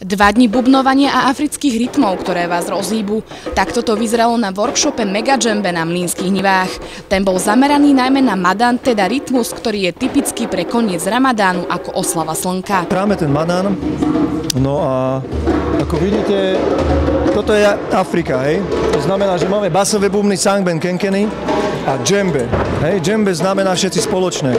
2 dni bubnovania a afrických rytmov, ktoré vás rozhýbu. Takto to vyzeralo na workshope Mega Džembe na Mlynských nivách. Ten bol zameraný najmä na Madan, teda rytmus, ktorý je typický pre koniec Ramadánu ako oslava slnka. Hráme ten Madan, no a ako vidíte, toto je Afrika, hej? To znamená, že máme basové bubny, sangben, kenkeny a džembe. Hej, džembe znamená všetci spoločné.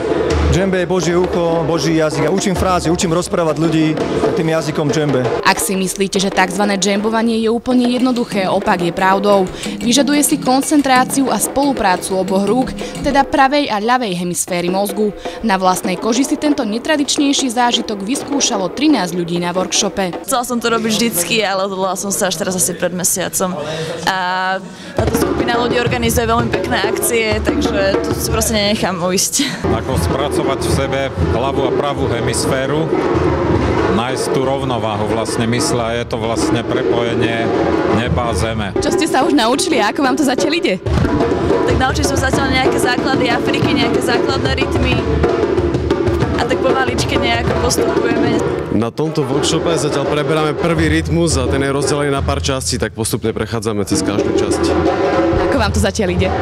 Džembe je Božie ucho, Boží jazyk. Ja učím frázy, učím rozprávať ľudí tým jazykom džembe. Ak si myslíte, že tzv. Džembovanie je úplne jednoduché, opak je pravdou. Vyžaduje si koncentráciu a spoluprácu oboch rúk, teda pravej a ľavej hemisféry mozgu. Na vlastnej koži si tento netradičnejší zážitok vyskúšalo 13 ľudí na workshope. Chcela som to robiť vždycky, ale odvolala som sa až teraz asi pred mesiacom. A táto skupina ľudí organizuje veľmi pekné akcie, takže tu si proste nenechám ujsť. Ako spracovať v sebe ľavú a pravú hemisféru, nájsť tú rovnováhu vlastne mysle a je to vlastne prepojenie neba a zeme. Čo ste sa už naučili a ako vám to zatiaľ ide? Tak naučili som zatiaľ nejaké základy Afriky, nejaké základné rytmy a tak pomaličke nejako postupujeme. Na tomto workshope zatiaľ preberáme prvý rytmus a ten je rozdelený na pár častí, tak postupne prechádzame cez každú časť. Ako vám to zatiaľ ide?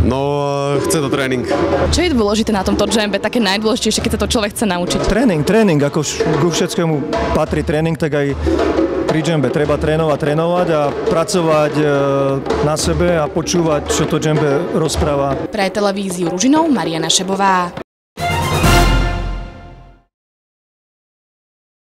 No, chce to tréning. Čo je dôležité na tomto džembe, také najdôležitejšie, keď sa to človek chce naučiť? Tréning, ako ku všetkému patrí tréning, tak aj pri džembe treba trénovať a pracovať na sebe a počúvať, čo to džembe rozpráva. Pre televíziu Ružinov Mariana Šebová.